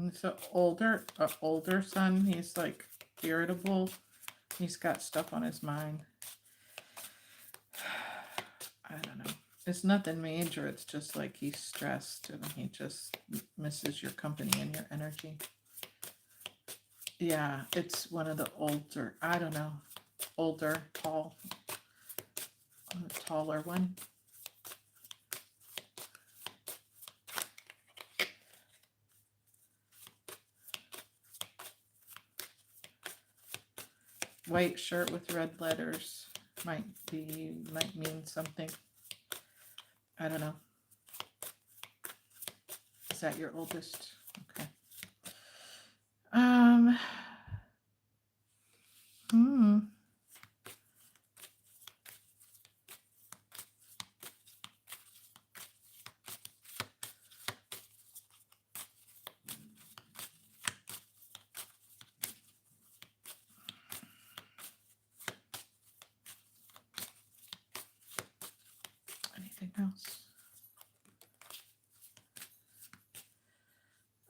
It's an older son. He's like irritable. He's got stuff on his mind. I don't know. It's nothing major. It's just like he's stressed and he just misses your company and your energy. Yeah, it's one of the older, I don't know, taller one. White shirt with red letters might mean something. I don't know. Is that your oldest? Okay. Anything else?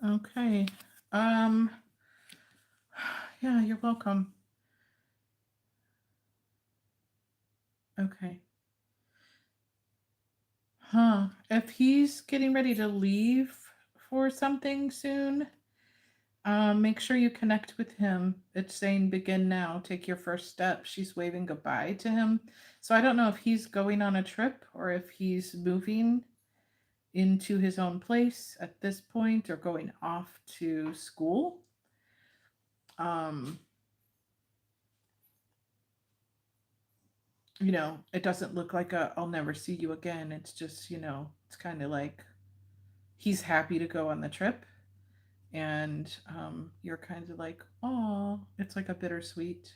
Okay. Yeah, you're welcome. Okay. If he's getting ready to leave for something soon, make sure you connect with him. It's saying begin now, take your first step. She's waving goodbye to him. So I don't know if he's going on a trip or if he's moving into his own place at this point or going off to school. You know, it doesn't look like I'll never see you again. It's just, you know, it's kind of like he's happy to go on the trip. And you're kind of like, oh, it's like a bittersweet.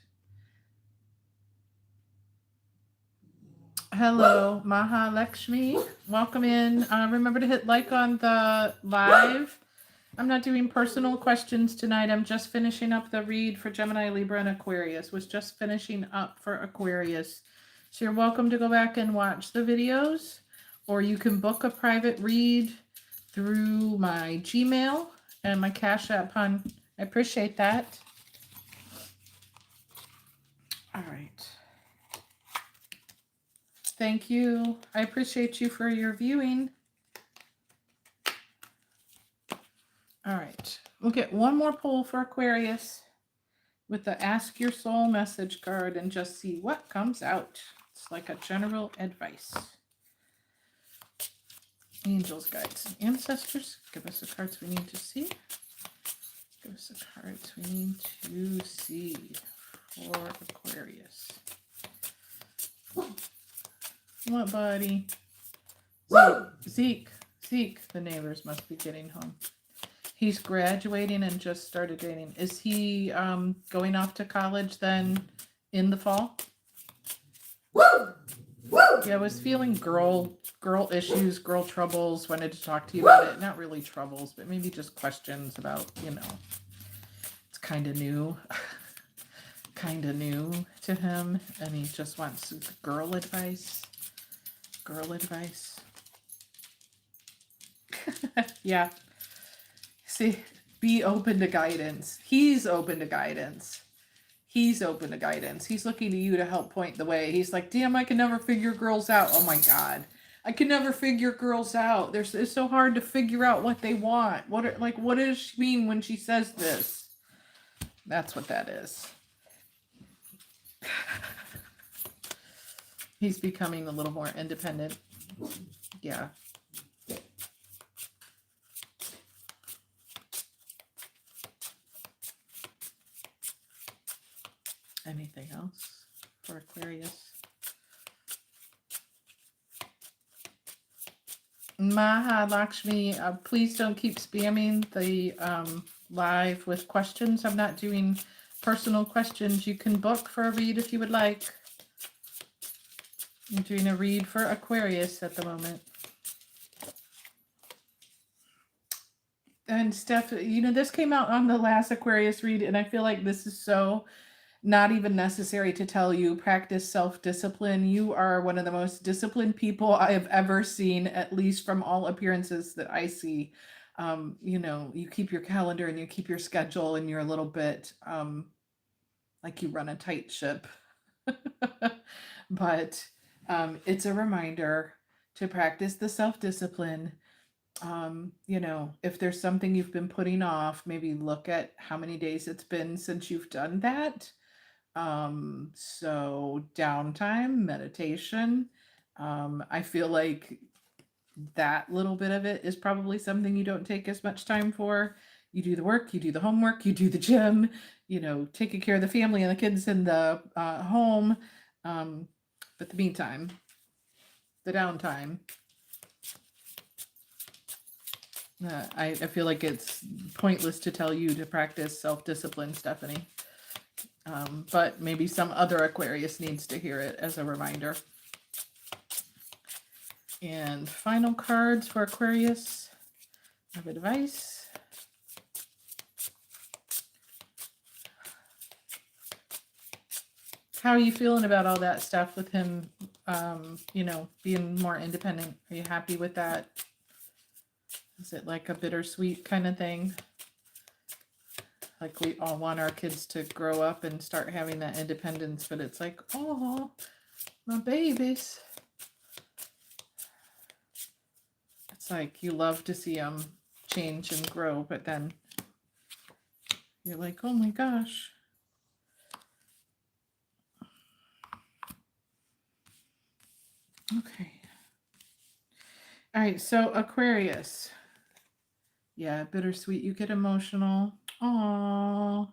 Hello, Maha Lakshmi. Welcome in. Remember to hit like on the live. I'm not doing personal questions tonight. I'm just finishing up the read for Gemini, Libra, and Aquarius. Was just finishing up for Aquarius. So you're welcome to go back and watch the videos, or you can book a private read through my Gmail and my Cash App, hon. I appreciate that. All right. Thank you. I appreciate you for your viewing. All right. We'll get one more pull for Aquarius with the Ask Your Soul message card and just see what comes out. It's like a general advice. Angels, guides, and ancestors, give us the cards we need to see. Give us the cards we need to see for Aquarius. What, buddy? Zeke, the neighbors must be getting home. He's graduating and just started dating. Is he going off to college then in the fall? Yeah, I was feeling girl issues, girl troubles. Wanted to talk to you about it. Not really troubles, but maybe just questions about, you know, it's kind of new. Kind of new to him. And he just wants girl advice. Girl advice. Yeah. See, be open to guidance. He's open to guidance. He's open to guidance. He's looking to you to help point the way. He's like, damn, I can never figure girls out. Oh my God. I can never figure girls out. It's so hard to figure out what they want. What does she mean when she says this? That's what that is. He's becoming a little more independent. Yeah. Anything else for Aquarius? Maha Lakshmi, please don't keep spamming the live with questions. I'm not doing personal questions. You can book for a read if you would like. I'm doing a read for Aquarius at the moment. And Steph, you know, this came out on the last Aquarius read, and I feel like this is so not even necessary to tell you. Practice self-discipline. You are one of the most disciplined people I have ever seen, at least from all appearances that I see. You know, you keep your calendar and you keep your schedule, and you're a little bit like you run a tight ship. But it's a reminder to practice the self-discipline. You know, if there's something you've been putting off, maybe look at how many days it's been since you've done that. So downtime, meditation. I feel like that little bit of it is probably something you don't take as much time for. You do the work, you do the homework, you do the gym, you know, taking care of the family and the kids in the home. But the meantime, the downtime, I feel like it's pointless to tell you to practice self-discipline, Stephanie. But maybe some other Aquarius needs to hear it as a reminder. And final cards for Aquarius of advice. How are you feeling about all that stuff with him, being more independent? Are you happy with that? Is it like a bittersweet kind of thing? Like we all want our kids to grow up and start having that independence, but it's like, oh, my babies. It's like you love to see them change and grow, but then you're like, oh my gosh. Okay. All right, so Aquarius. Yeah, bittersweet. You get emotional. Aww.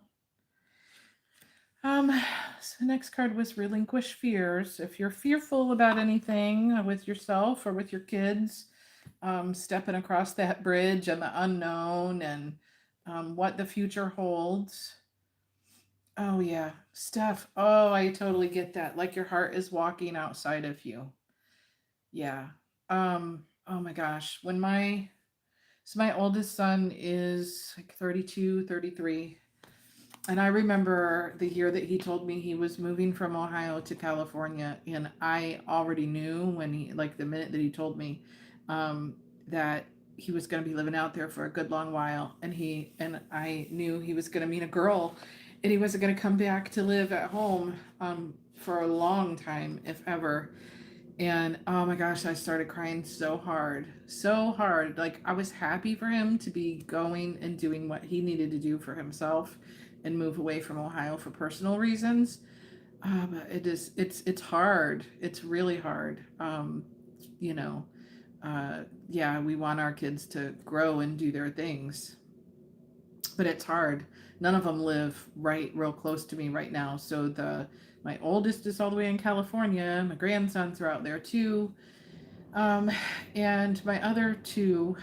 So next card was relinquish fears. If you're fearful about anything with yourself or with your kids, stepping across that bridge and the unknown and what the future holds. Oh yeah, Steph. Oh, I totally get that. Like your heart is walking outside of you. Yeah. Oh my gosh. My oldest son is like 32, 33. And I remember the year that he told me he was moving from Ohio to California. And I already knew when the minute that he told me, that he was going to be living out there for a good long while. And I knew he was going to meet a girl and he wasn't going to come back to live at home, for a long time, if ever. And oh my gosh, I started crying so hard. Like I was happy for him to be going and doing what he needed to do for himself and move away from Ohio for personal reasons. But it's hard. It's really hard. Yeah, we want our kids to grow and do their things, but it's hard. None of them live real close to me right now. So my oldest is all the way in California. My grandsons are out there too. And my other two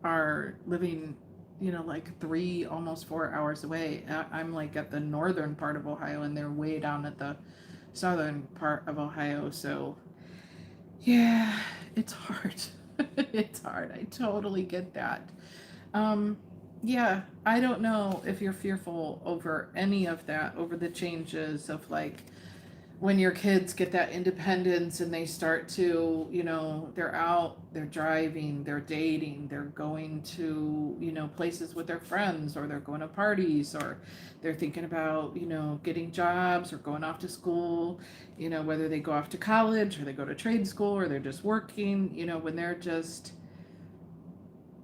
are living, like 3, almost 4 hours away. I'm like at the northern part of Ohio and they're way down at the southern part of Ohio. So yeah, it's hard. It's hard. I totally get that. Yeah, I don't know if you're fearful over any of that, over the changes of like when your kids get that independence and they start to, they're out, they're driving, they're dating, they're going to, places with their friends, or they're going to parties, or they're thinking about, getting jobs or going off to school, whether they go off to college or they go to trade school or they're just working,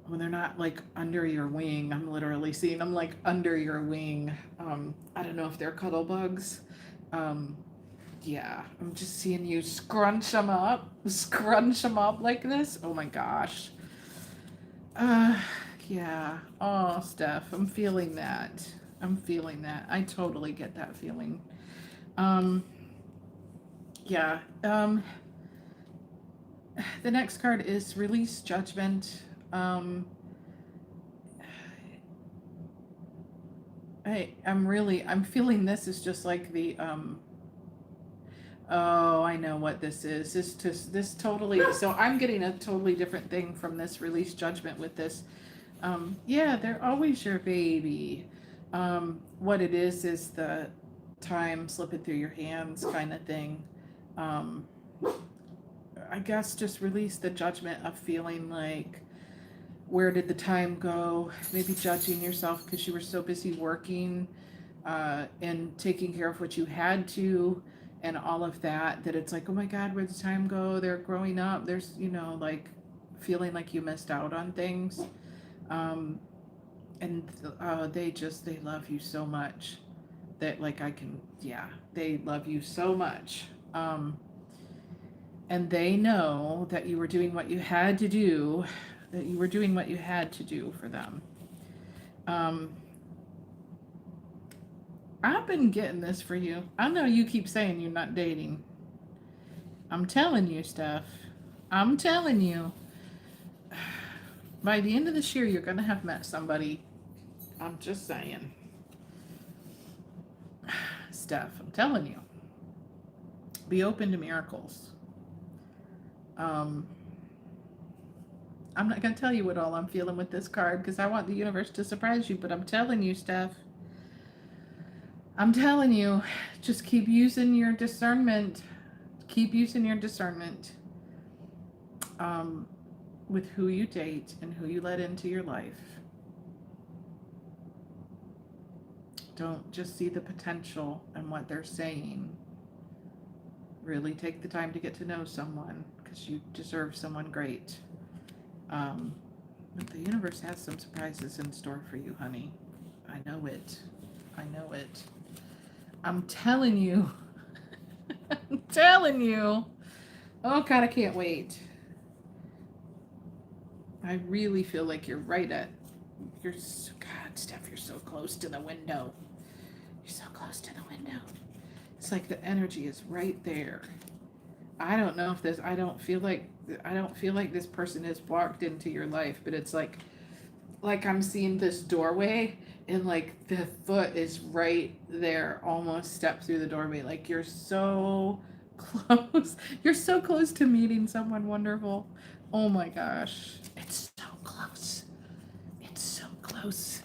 when they're not like under your wing. I'm literally seeing them like under your wing. I don't know if they're cuddle bugs. Yeah, I'm just seeing you scrunch them up like this. Oh my gosh. Yeah. Oh, Steph, I'm feeling that. I totally get that feeling. Yeah. The next card is release judgment. I'm feeling this is just like the, oh, I know what this is. This totally, so I'm getting a totally different thing from this release judgment with this. Yeah, they're always your baby. What it is the time slipping through your hands kind of thing. I guess just release the judgment of feeling like, where did the time go? Maybe judging yourself because you were so busy working and taking care of what you had to and all of that it's like, oh my God, where'd the time go? They're growing up. There's, like feeling like you missed out on things. And they love you so much that like they love you so much. And they know that you were doing what you had to do, for them. I've been getting this for you. I know you keep saying you're not dating. I'm telling you, Steph. I'm telling you. By the end of this year, you're going to have met somebody. I'm just saying. Steph, I'm telling you. Be open to miracles. Um, I'm not going to tell you what all I'm feeling with this card because I want the universe to surprise you, but I'm telling you, Steph. I'm telling you, just keep using your discernment. Keep using your discernment with who you date and who you let into your life. Don't just see the potential and what they're saying. Really take the time to get to know someone because you deserve someone great. But the universe has some surprises in store for you, honey. I know it. I know it. I'm telling you. I'm telling you. Oh, God, I can't wait. I really feel like you're right at. God, Steph, you're so close to the window. You're so close to the window. It's like the energy is right there. I don't know if this. I don't feel like this person has walked into your life, but it's like I'm seeing this doorway and like the foot is right there, almost step through the doorway. Like you're so close. You're so close to meeting someone wonderful. Oh my gosh. It's so close. It's so close.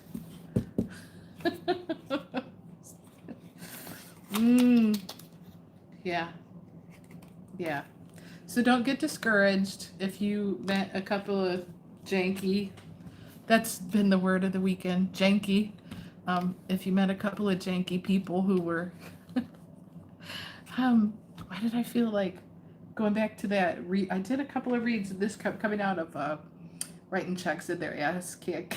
Yeah. Yeah. So don't get discouraged if you met a couple of janky. That's been the word of the weekend, janky. If you met a couple of janky people who were, why did I feel like going back to that? I did a couple of reads. This coming out of writing checks in their ass can't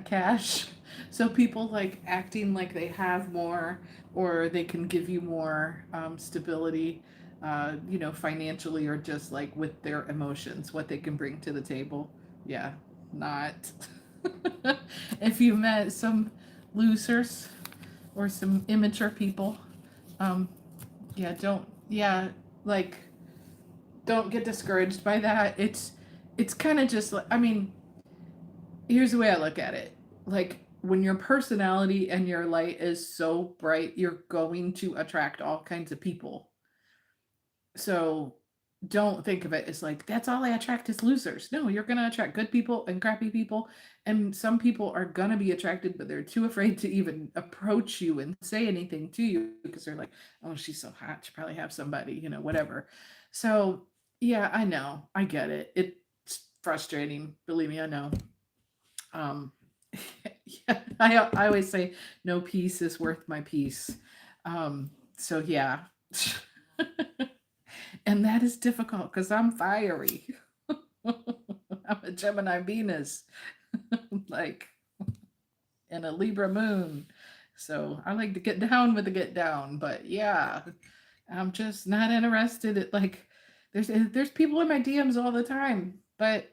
cash. So people like acting like they have more, or they can give you more stability, financially, or just like with their emotions, what they can bring to the table. Yeah, not. If you met some losers or some immature people, um, like, don't get discouraged by that. It's kind of just like, I mean, here's the way I look at it. Like, when your personality and your light is so bright, you're going to attract all kinds of people. So don't think of it as like, that's all I attract is losers. No, you're going to attract good people and crappy people. And some people are going to be attracted, but they're too afraid to even approach you and say anything to you because they're like, oh, she's so hot. She probably have somebody, whatever. So, yeah, I know. I get it. It's frustrating. Believe me, I know. Um, yeah, I always say, no peace is worth my peace. So, yeah. And that is difficult because I'm fiery. I'm a Gemini Venus, like, and a Libra moon. So I like to get down with the get down. But yeah, I'm just not interested at like, there's people in my DMs all the time. But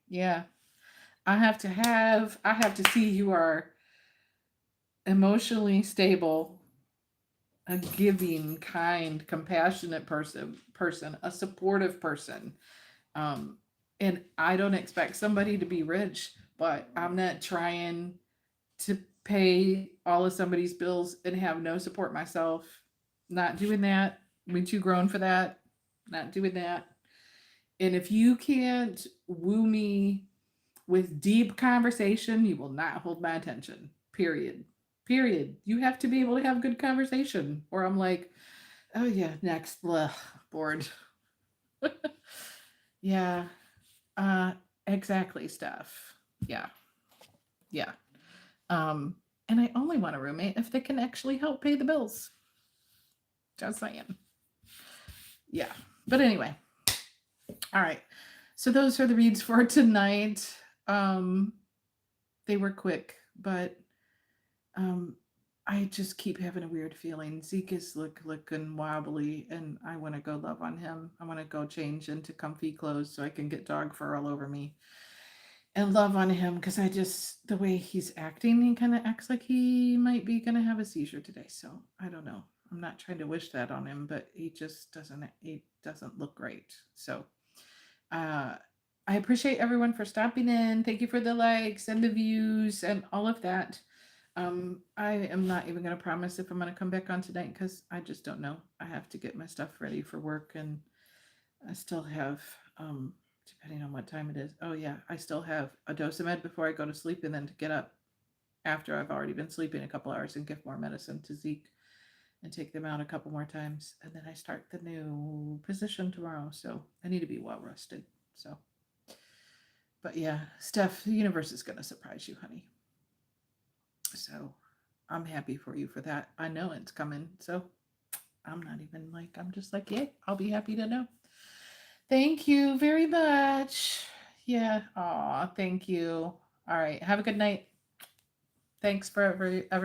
yeah, I have to see you are emotionally stable, a giving, kind, compassionate person, a supportive person. And I don't expect somebody to be rich, but I'm not trying to pay all of somebody's bills and have no support myself. Not doing that. I'm too grown for that. Not doing that. And if you can't woo me with deep conversation, you will not hold my attention. Period. Period. You have to be able to have good conversation. Or I'm like, oh yeah, next. Blah, bored. Yeah. Uh, exactly, Steph. Yeah. Yeah. And I only want a roommate if they can actually help pay the bills. Just saying. Yeah. But anyway. All right. So those are the reads for tonight. They were quick, but I just keep having a weird feeling. Zeke is looking wobbly, and I want to go love on him. I want to go change into comfy clothes so I can get dog fur all over me and love on him because the way he's acting, he kind of acts like he might be going to have a seizure today. So I don't know. I'm not trying to wish that on him, but he doesn't look great. So I appreciate everyone for stopping in. Thank you for the likes and the views and all of that. I am not even going to promise if I'm going to come back on tonight because I just don't know. I have to get my stuff ready for work, and I still have, depending on what time it is. Oh, yeah, I still have a dose of med before I go to sleep, and then to get up after I've already been sleeping a couple hours and give more medicine to Zeke and take them out a couple more times. And then I start the new position tomorrow. So I need to be well rested. So, but yeah, Steph, the universe is going to surprise you, honey. So I'm happy for you for that. I know it's coming. So I'm not even like, I'm just like, yeah, I'll be happy to know. Thank you very much. Yeah. Aw, thank you. All right. Have a good night. Thanks for everyone.